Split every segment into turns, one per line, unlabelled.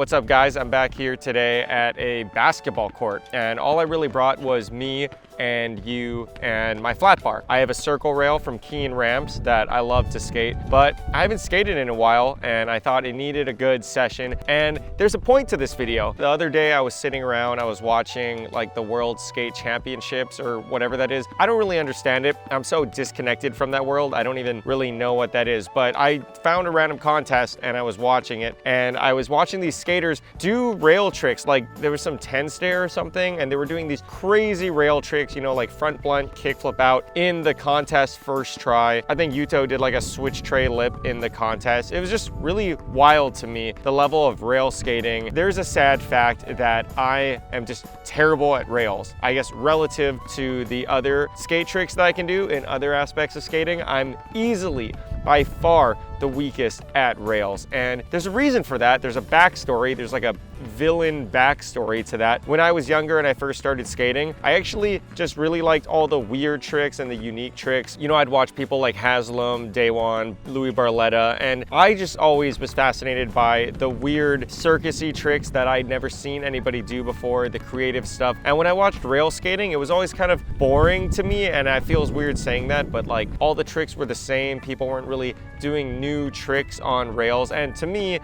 What's up guys, I'm back here today at a basketball court and all I really brought was me and you and my flat bar. I have a circle rail from Keen Ramps that I love to skate, but I haven't skated in a while and I thought it needed a good session. And there's a point to this video. The other day I was sitting around, I was watching like the World Skate Championships or whatever that is. I don't really understand it. I'm so disconnected from that world. I don't even really know what that is, but I found a random contest and I was watching it and I was watching these skaters do rail tricks. Like there was some 10 stair or something and they were doing these crazy rail tricks, you know, like front blunt, kickflip out in the contest first try. I think Yuto did like a switch tray lip in the contest. It was just really wild to me, the level of rail skating. There's a sad fact that I am just terrible at rails. I guess relative to the other skate tricks that I can do in other aspects of skating, I'm easily by far the weakest at rails. And there's a reason for that. There's a backstory. There's like a villain backstory to that. When I was younger and I first started skating, I actually just really liked all the weird tricks and the unique tricks. You know, I'd watch people like Haslam, Daywan, Louis Barletta, and I just always was fascinated by the weird circusy tricks that I'd never seen anybody do before, the creative stuff. And when I watched rail skating, it was always kind of boring to me, and it feels weird saying that, but like all the tricks were the same. People weren't really doing new tricks on rails, and to me,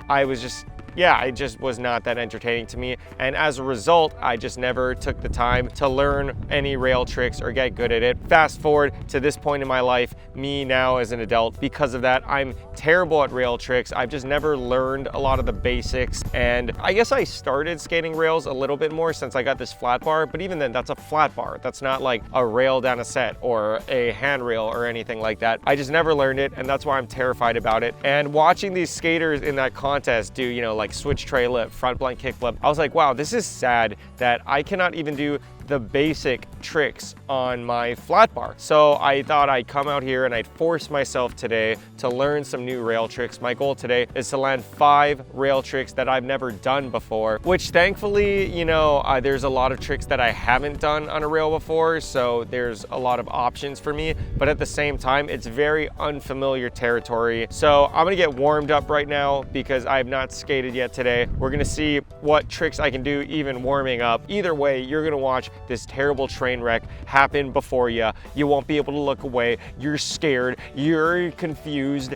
it just was not that entertaining to me. And as a result, I just never took the time to learn any rail tricks or get good at it. Fast forward to this point in my life, me now as an adult, because of that, I'm terrible at rail tricks. I've just never learned a lot of the basics. And I guess I started skating rails a little bit more since I got this flat bar, but even then, that's a flat bar. That's not like a rail down a set or a handrail or anything like that. I just never learned it, and that's why I'm terrified about it. And watching these skaters in that contest do, you know, like switch tray lip, front blunt kickflip, I was like, wow, this is sad that I cannot even do the basic tricks on my flat bar. So I thought I'd come out here and I'd force myself today to learn some new rail tricks. My goal today is to land 5 rail tricks that I've never done before, which thankfully, you know, there's a lot of tricks that I haven't done on a rail before, so there's a lot of options for me, but at the same time, it's very unfamiliar territory. So I'm gonna get warmed up right now because I have not skated yet today. We're gonna see what tricks I can do even warming up. Either way, you're gonna watch this terrible train wreck happen before you. You won't be able to look away. You're scared. You're confused.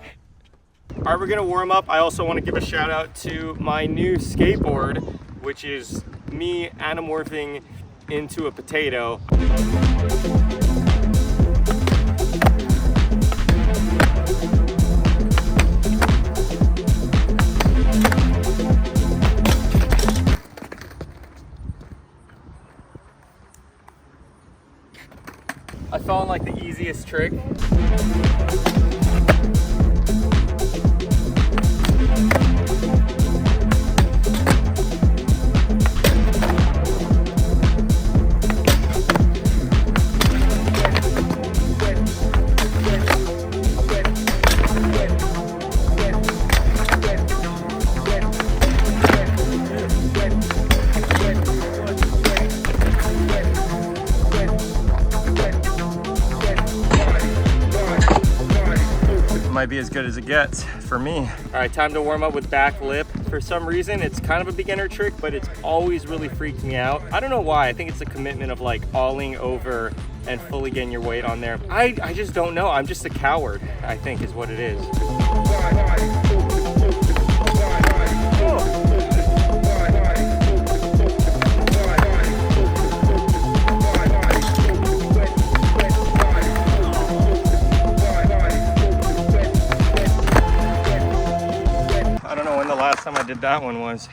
All right, we're gonna warm up. I also want to give a shout out to my new skateboard, which is me anamorphing into a potato. I found like the easiest trick. Might be as good as it gets for me. All right, time to warm up with back lip. For some reason, it's kind of a beginner trick, but it's always really freaked me out. I don't know why. I think it's a commitment of like alling over and fully getting your weight on there. I just don't know. I'm just a coward, I think is what it is. Last time I did that one was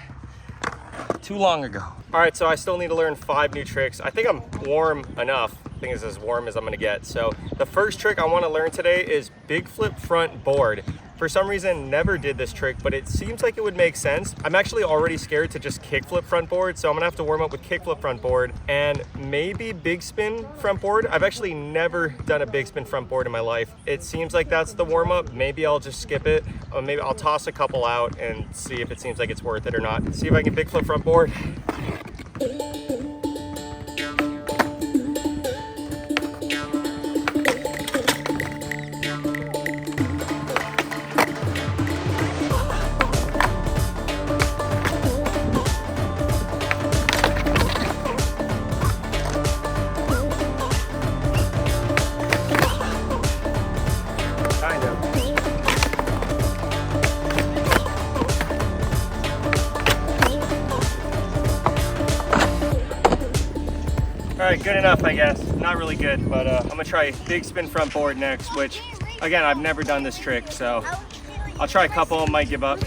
too long ago. All right, so I still need to learn 5 new tricks. I think I'm warm enough. I think it's as warm as I'm gonna get. So the first trick I wanna learn today is big flip front board. For some reason, never did this trick, but it seems like it would make sense. I'm actually already scared to just kickflip front board, so I'm gonna have to warm up with kickflip front board and maybe big spin front board. I've actually never done a big spin front board in my life. It seems like that's the warm up. Maybe I'll just skip it. Or maybe I'll toss a couple out and see if it seems like it's worth it or not. See if I can big flip front board. right, good enough, I guess. Not really good, but I'm gonna try big spin front board next, which, again, I've never done this trick, so I'll try a couple, might give up.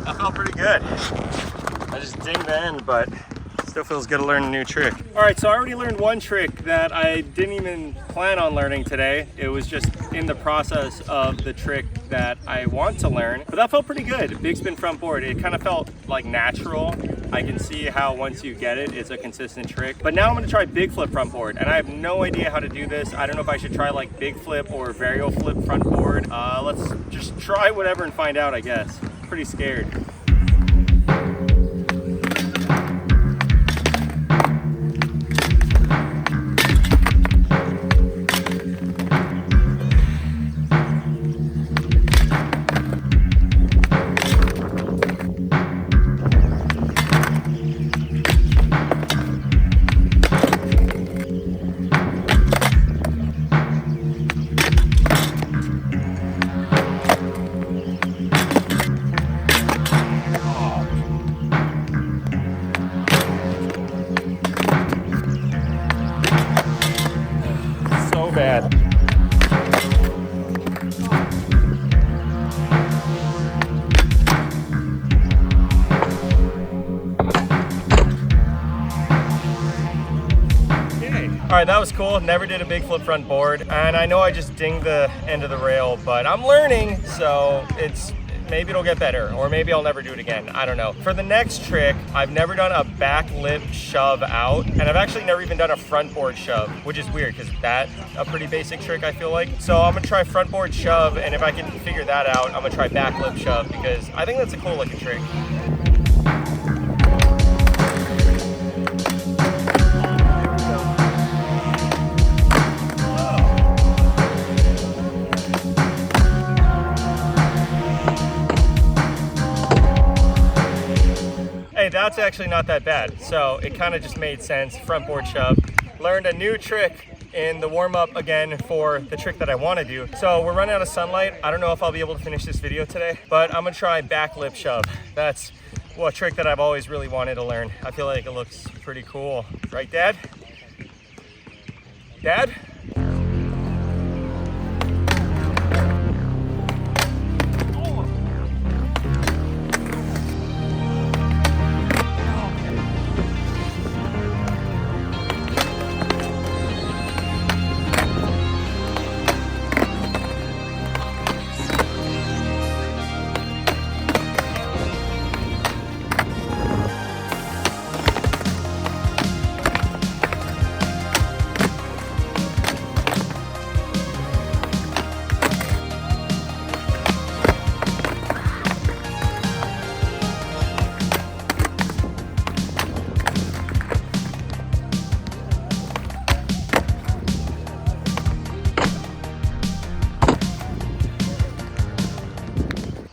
That felt pretty good. I just dinged the end, but still feels good to learn a new trick. All right, so I already learned one trick that I didn't even plan on learning today. It was just in the process of the trick that I want to learn, but that felt pretty good. Big spin front board, it kind of felt like natural. I can see how once you get it, it's a consistent trick. But now I'm gonna try big flip front board, and I have no idea how to do this. I don't know if I should try like big flip or varial flip front board. Let's just try whatever and find out, I guess. Pretty scared. Bad. All right, that was cool. Never did a big flip front board, and I know I just dinged the end of the rail, but I'm learning, so maybe it'll get better, or maybe I'll never do it again. I don't know. For the next trick, I've never done a back lip shove out, and I've actually never even done a front board shove, which is weird because that's a pretty basic trick, I feel like. So I'm gonna try front board shove, and if I can figure that out, I'm gonna try back lip shove because I think that's a cool looking trick. Hey, that's actually not that bad. So it kind of just made sense. Front board shove. Learned a new trick in the warm up again for the trick that I want to do. So we're running out of sunlight. I don't know if I'll be able to finish this video today, but I'm gonna try back lip shove. That's a trick that I've always really wanted to learn. I feel like it looks pretty cool. Right, Dad? Dad?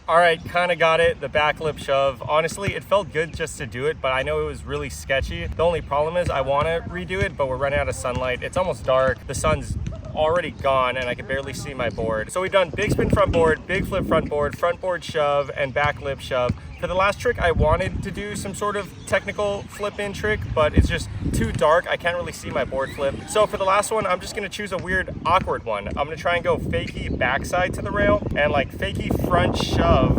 All right, kind of got it, the back lip shove. Honestly, it felt good just to do it, but I know it was really sketchy. The only problem is I want to redo it, but we're running out of sunlight. It's almost dark. The sun's already gone and I can barely see my board. So we've done big spin front board, big flip front board shove, and back lip shove. For the last trick, I wanted to do some sort of technical flip in trick, but it's just too dark. I can't really see my board flip. So for the last one, I'm just gonna choose a weird, awkward one. I'm gonna try and go fakie backside to the rail and like fakie front shove,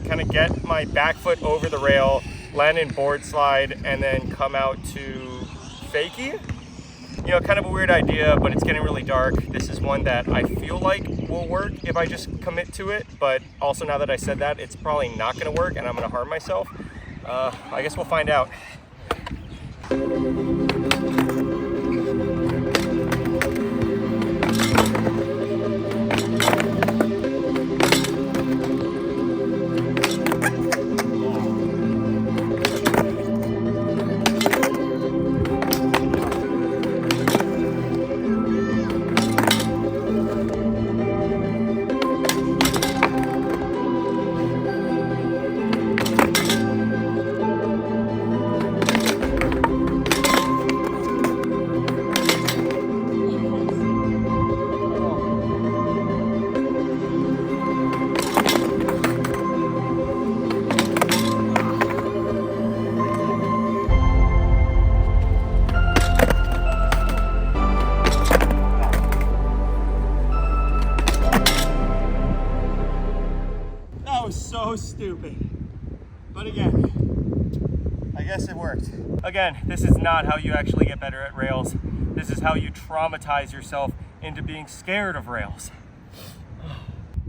kind of get my back foot over the rail, land in board slide, and then come out to fakie. You know, kind of a weird idea, but it's getting really dark. This is one that I feel like will work if I just commit to it, but also now that I said that, it's probably not gonna work and I'm gonna harm myself. I guess we'll find out. so stupid. But again, I guess it worked. Again, this is not how you actually get better at rails. This is how you traumatize yourself into being scared of rails.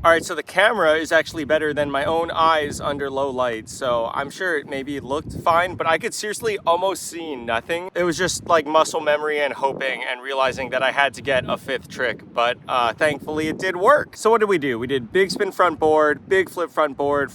All right, so the camera is actually better than my own eyes under low light. So I'm sure it maybe looked fine, but I could seriously almost see nothing. It was just like muscle memory and hoping and realizing that I had to get a fifth trick, but thankfully it did work. So what did we do? We did big spin front board, big flip front board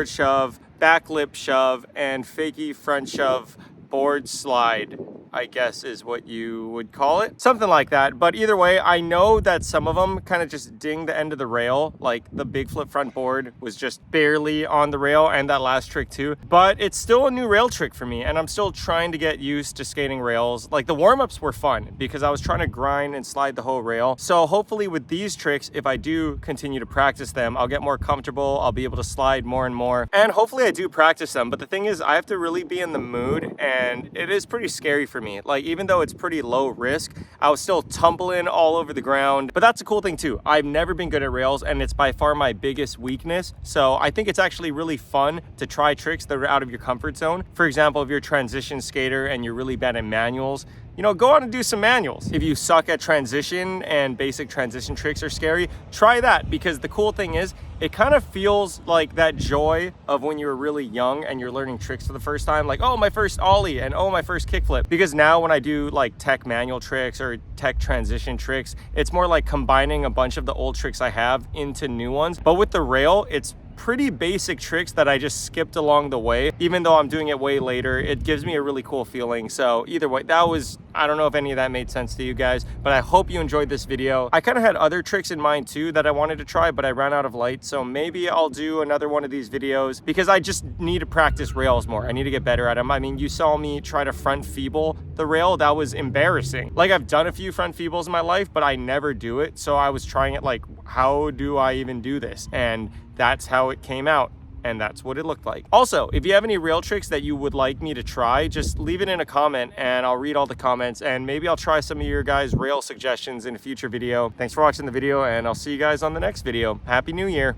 shove, back lip shove, and fakie front shove board slide, I guess is what you would call it. Something like that. But either way, I know that some of them kind of just ding the end of the rail. Like the big flip front board was just barely on the rail, and that last trick too. But it's still a new rail trick for me, and I'm still trying to get used to skating rails. Like the warm-ups were fun because I was trying to grind and slide the whole rail. So hopefully with these tricks, if I do continue to practice them, I'll get more comfortable. I'll be able to slide more and more. And hopefully I do practice them. But the thing is, I have to really be in the mood, and it is pretty scary for me. Like, even though it's pretty low risk, I was still tumbling all over the ground. But that's a cool thing too. I've never been good at rails, and it's by far my biggest weakness. So I think it's actually really fun to try tricks that are out of your comfort zone. For example, if you're a transition skater and you're really bad at manuals, you know, go out and do some manuals. If you suck at transition and basic transition tricks are scary, try that, because the cool thing is it kind of feels like that joy of when you were really young and you're learning tricks for the first time, like, oh, my first ollie and oh, my first kickflip. Because now when I do like tech manual tricks or tech transition tricks, it's more like combining a bunch of the old tricks I have into new ones. But with the rail, it's pretty basic tricks that I just skipped along the way. Even though I'm doing it way later, it gives me a really cool feeling. So either way, that was, I don't know if any of that made sense to you guys, but I hope you enjoyed this video. I kind of had other tricks in mind too that I wanted to try, but I ran out of light. So maybe I'll do another one of these videos because I just need to practice rails more. I need to get better at them. I mean, you saw me try to front feeble the rail. That was embarrassing. Like, I've done a few front feebles in my life, but I never do it. So I was trying it like, how do I even do this? And that's how it came out, and that's what it looked like. Also, if you have any rail tricks that you would like me to try, just leave it in a comment and I'll read all the comments, and maybe I'll try some of your guys' rail suggestions in a future video. Thanks for watching the video, and I'll see you guys on the next video. Happy New Year.